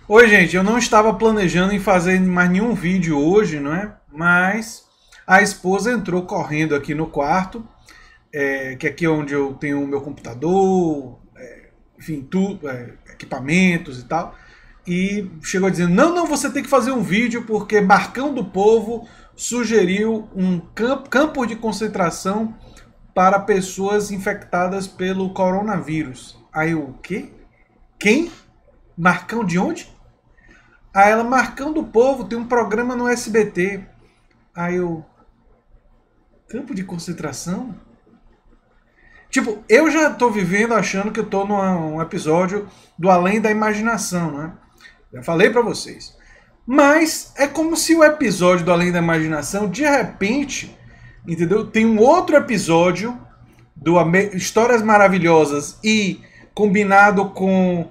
Oi, gente, eu não estava planejando em fazer mais nenhum vídeo hoje, não é? Mas a esposa entrou correndo aqui no quarto, que aqui é onde eu tenho o meu computador, enfim, tudo, equipamentos e tal. E chegou dizendo: não, não, você tem que fazer um vídeo porque Marcão do Povo sugeriu um campo de concentração para pessoas infectadas pelo coronavírus. Aí eu, o quê? Quem? Marcão de onde? Aí ela, Marcão do Povo, tem um programa no SBT. Aí eu, campo de concentração? Tipo, eu já tô vivendo achando que eu tô num episódio do Além da Imaginação, né? Já falei pra vocês. Mas é como se o episódio do Além da Imaginação, de repente, entendeu? Tem um outro episódio do Histórias Maravilhosas e combinado com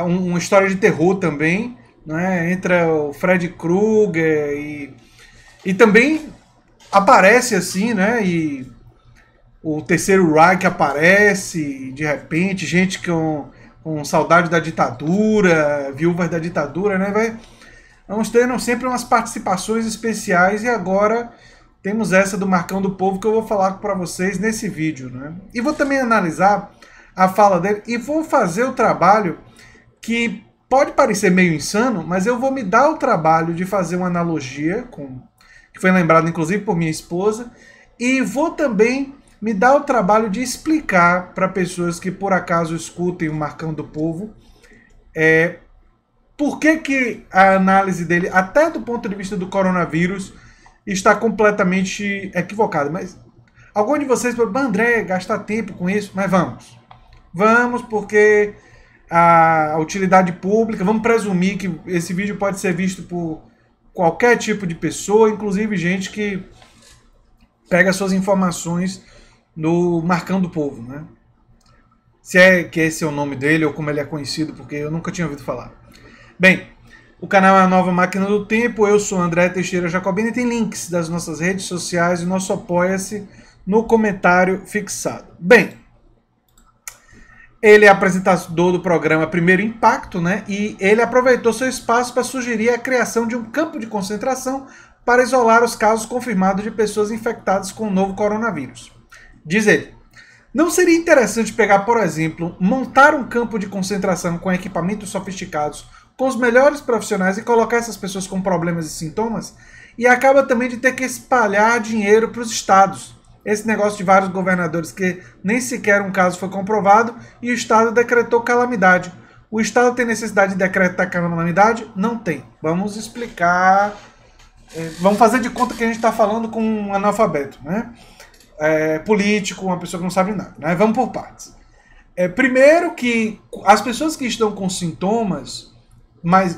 uma história de terror também, né? Entra o Fred Krueger e também aparece assim, né? E o terceiro Reich aparece de repente, gente com saudade da ditadura, viúvas da ditadura, né? Vamos tendo sempre umas participações especiais e agora temos essa do Marcão do Povo que eu vou falar para vocês nesse vídeo, né? E vou também analisar a fala dele e vou fazer o trabalho que pode parecer meio insano, mas eu vou me dar o trabalho de fazer uma analogia que foi lembrado inclusive por minha esposa, e vou também me dar o trabalho de explicar para pessoas que por acaso escutem o Marcão do Povo por que a análise dele, até do ponto de vista do coronavírus, está completamente equivocada. Mas algum de vocês pode, André, gastar tempo com isso, mas vamos. Vamos, porque a utilidade pública, vamos presumir que esse vídeo pode ser visto por qualquer tipo de pessoa, inclusive gente que pega suas informações no Marcão do Povo, né? Se é que esse é o nome dele ou como ele é conhecido, porque eu nunca tinha ouvido falar. Bem, o canal é a Nova Máquina do Tempo, eu sou André Teixeira Jacobini e tem links das nossas redes sociais e nosso Apoia-se no comentário fixado. Bem, ele é apresentador do programa Primeiro Impacto, né? E ele aproveitou seu espaço para sugerir a criação de um campo de concentração para isolar os casos confirmados de pessoas infectadas com o novo coronavírus. Diz ele: não seria interessante pegar, por exemplo, montar um campo de concentração com equipamentos sofisticados, com os melhores profissionais e colocar essas pessoas com problemas e sintomas? E acaba também de ter que espalhar dinheiro para os estados. Esse negócio de vários governadores que nem sequer um caso foi comprovado e o estado decretou calamidade. O estado tem necessidade de decretar calamidade? Não tem. Vamos explicar. Vamos fazer de conta que a gente está falando com um analfabeto, né? Político, uma pessoa que não sabe nada, né? Vamos por partes. Primeiro que as pessoas que estão com sintomas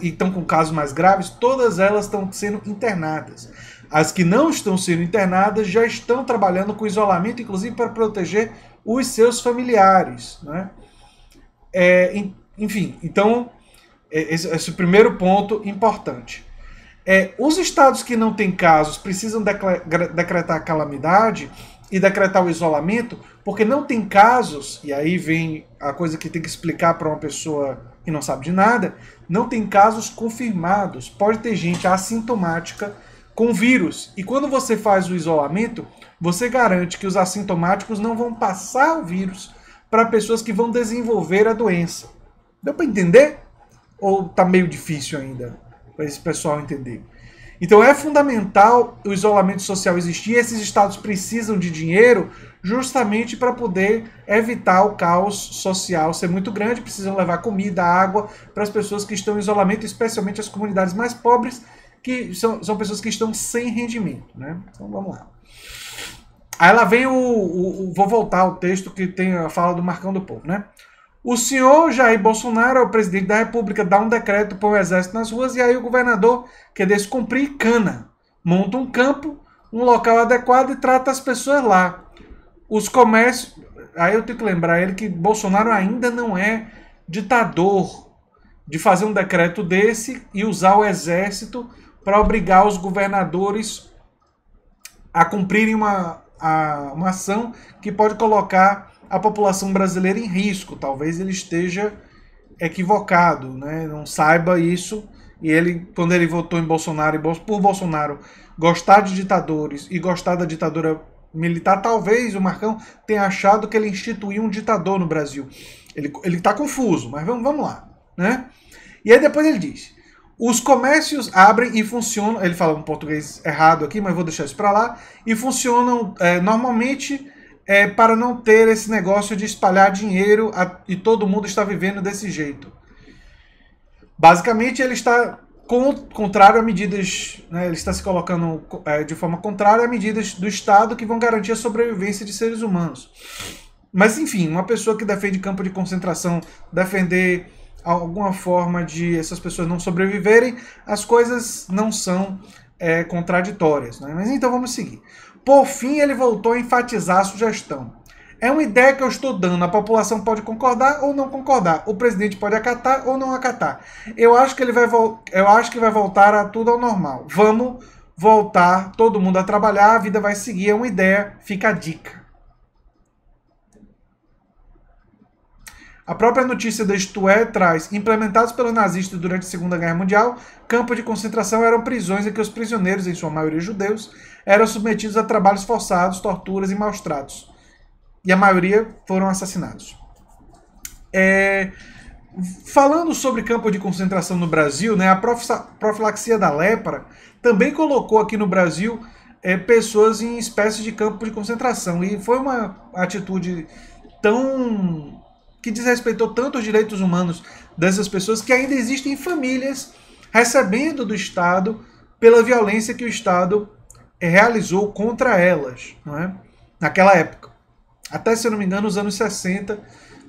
e estão com casos mais graves, todas elas estão sendo internadas. As que não estão sendo internadas já estão trabalhando com isolamento, inclusive para proteger os seus familiares, né? Enfim, então esse é o primeiro ponto importante. Os estados que não têm casos precisam decretar calamidade e decretar o isolamento, porque não tem casos, e aí vem a coisa que tem que explicar para uma pessoa que não sabe de nada, não tem casos confirmados. Pode ter gente assintomática com vírus. E quando você faz o isolamento, você garante que os assintomáticos não vão passar o vírus para pessoas que vão desenvolver a doença. Deu para entender? Ou tá meio difícil ainda para esse pessoal entender? Então é fundamental o isolamento social existir. Esses estados precisam de dinheiro justamente para poder evitar o caos social ser muito grande. Precisam levar comida, água para as pessoas que estão em isolamento, especialmente as comunidades mais pobres, que são pessoas que estão sem rendimento, né? Então vamos lá. Aí lá vem vou voltar ao texto que tem a fala do Marcão do Povo, né? O senhor Jair Bolsonaro, o presidente da República, dá um decreto para o exército nas ruas e aí o governador quer descumprir cana. Monta um campo, um local adequado e trata as pessoas lá. Os comércios... Aí eu tenho que lembrar ele que Bolsonaro ainda não é ditador de fazer um decreto desse e usar o exército para obrigar os governadores a cumprirem uma ação que pode colocar a população brasileira em risco. Talvez ele esteja equivocado, né? Não saiba isso. E ele, quando ele votou em Bolsonaro, por Bolsonaro gostar de ditadores e gostar da ditadura militar, talvez o Marcão tenha achado que ele instituiu um ditador no Brasil. Ele está confuso, mas vamos lá, né? E aí depois ele diz: os comércios abrem e funcionam. Ele fala um português errado aqui, mas vou deixar isso para lá. E funcionam normalmente para não ter esse negócio de espalhar dinheiro e todo mundo está vivendo desse jeito. Basicamente, ele está contrário a medidas, né, ele está se colocando de forma contrária a medidas do Estado que vão garantir a sobrevivência de seres humanos. Mas, enfim, uma pessoa que defende campo de concentração, defender alguma forma de essas pessoas não sobreviverem, as coisas não são contraditórias. Né? Mas então vamos seguir. Por fim, ele voltou a enfatizar a sugestão. É uma ideia que eu estou dando, a população pode concordar ou não concordar, o presidente pode acatar ou não acatar. Eu acho que vai voltar a tudo ao normal. Vamos voltar todo mundo a trabalhar, a vida vai seguir, é uma ideia, fica a dica. A própria notícia da Isto É traz: implementados pelos nazistas durante a Segunda Guerra Mundial, campos de concentração eram prisões em que os prisioneiros, em sua maioria judeus, eram submetidos a trabalhos forçados, torturas e maus tratos. E a maioria foram assassinados. Falando sobre campo de concentração no Brasil, né, a profilaxia da lepra também colocou aqui no Brasil pessoas em espécies de campo de concentração. E foi uma atitude que desrespeitou tanto os direitos humanos dessas pessoas, que ainda existem famílias recebendo do Estado pela violência que o Estado realizou contra elas, não é? Naquela época. Até, se eu não me engano, nos anos 60,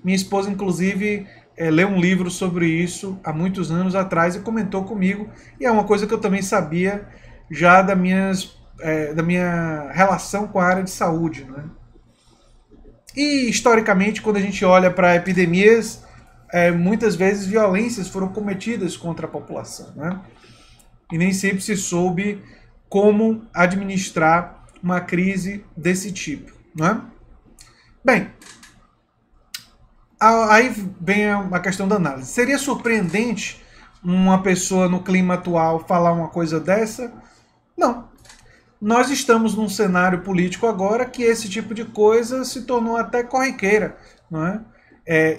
minha esposa, inclusive, leu um livro sobre isso há muitos anos atrás e comentou comigo, e é uma coisa que eu também sabia já da minha relação com a área de saúde, né? E, historicamente, quando a gente olha para epidemias, muitas vezes violências foram cometidas contra a população, né? E nem sempre se soube como administrar uma crise desse tipo, né? Bem, aí vem a questão da análise. Seria surpreendente uma pessoa no clima atual falar uma coisa dessa? Não. Nós estamos num cenário político agora que esse tipo de coisa se tornou até corriqueira, não é?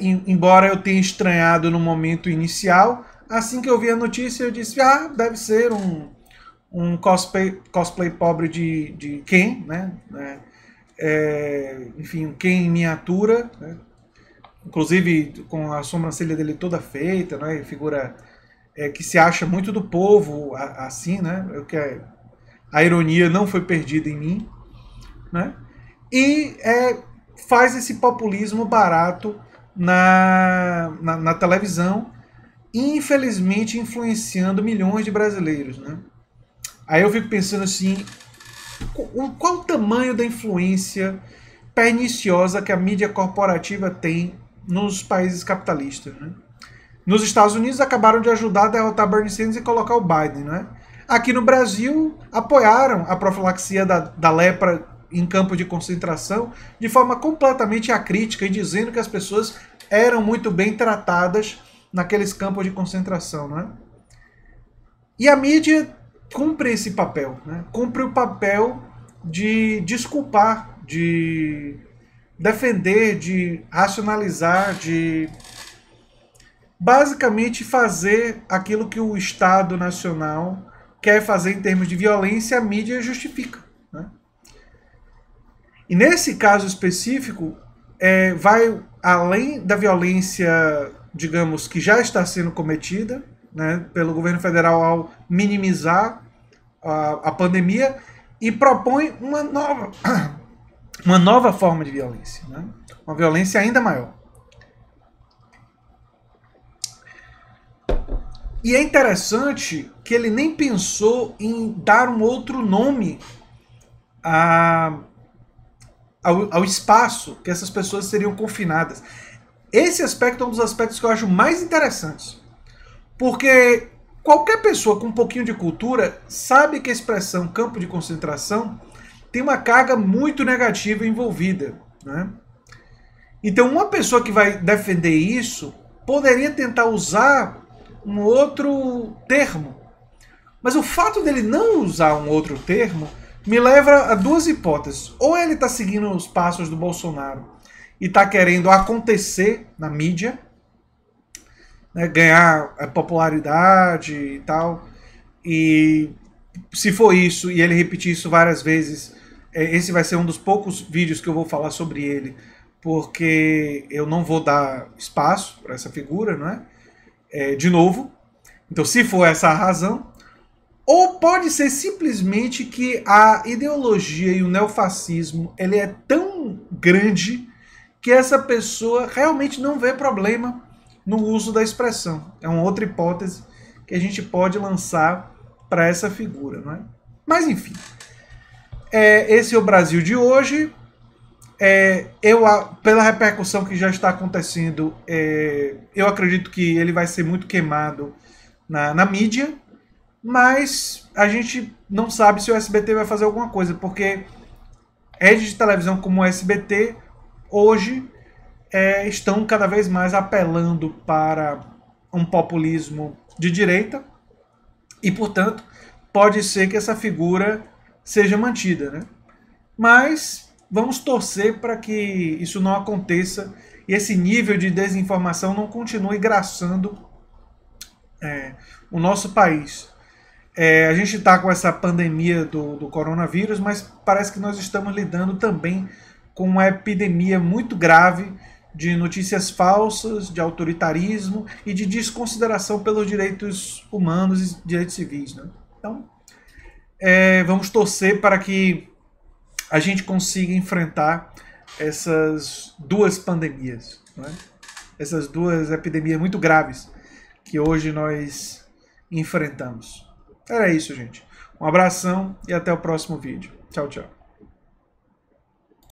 Embora eu tenha estranhado no momento inicial, assim que eu vi a notícia eu disse: deve ser um cosplay pobre de Ken, né? Enfim, um Ken em miniatura, né? Inclusive com a sobrancelha dele toda feita, né? Figura que se acha muito do povo, assim, né? A ironia não foi perdida em mim, né? E faz esse populismo barato na televisão, infelizmente influenciando milhões de brasileiros, né? Aí eu fico pensando assim: qual o tamanho da influência perniciosa que a mídia corporativa tem nos países capitalistas, né? Nos Estados Unidos acabaram de ajudar a derrotar Bernie Sanders e colocar o Biden, né? Aqui no Brasil apoiaram a profilaxia da lepra em campo de concentração de forma completamente acrítica e dizendo que as pessoas eram muito bem tratadas naqueles campos de concentração, né? E a mídia cumpre esse papel, né? Cumpre o papel de desculpar, de defender, de racionalizar, de basicamente fazer aquilo que o Estado Nacional quer fazer em termos de violência, a mídia justifica, né? E nesse caso específico, vai além da violência, digamos, que já está sendo cometida, né, pelo governo federal ao minimizar a pandemia, e propõe uma nova forma de violência, né? Uma violência ainda maior. E é interessante que ele nem pensou em dar um outro nome ao espaço que essas pessoas seriam confinadas. Esse aspecto é um dos aspectos que eu acho mais interessantes. Porque qualquer pessoa com um pouquinho de cultura sabe que a expressão campo de concentração tem uma carga muito negativa envolvida, né? Então uma pessoa que vai defender isso poderia tentar usar um outro termo. Mas o fato dele não usar um outro termo me leva a duas hipóteses. Ou ele está seguindo os passos do Bolsonaro e está querendo acontecer na mídia, né, ganhar popularidade e tal. E se for isso e ele repetir isso várias vezes, esse vai ser um dos poucos vídeos que eu vou falar sobre ele, porque eu não vou dar espaço para essa figura, não é? De novo. Então, se for essa a razão, ou pode ser simplesmente que a ideologia e o neofascismo ele é tão grande que essa pessoa realmente não vê problema no uso da expressão. É uma outra hipótese que a gente pode lançar para essa figura, não é? Mas enfim, esse é o Brasil de hoje. Pela repercussão que já está acontecendo, eu acredito que ele vai ser muito queimado na mídia, mas a gente não sabe se o SBT vai fazer alguma coisa, porque redes de televisão como o SBT hoje estão cada vez mais apelando para um populismo de direita e, portanto, pode ser que essa figura seja mantida, né? Mas vamos torcer para que isso não aconteça e esse nível de desinformação não continue graçando o nosso país. A gente está com essa pandemia do coronavírus, mas parece que nós estamos lidando também com uma epidemia muito grave de notícias falsas, de autoritarismo e de desconsideração pelos direitos humanos e direitos civis, né? Então, vamos torcer para que a gente consiga enfrentar essas duas pandemias, né? Essas duas epidemias muito graves que hoje nós enfrentamos. Era isso, gente. Um abração e até o próximo vídeo. Tchau, tchau.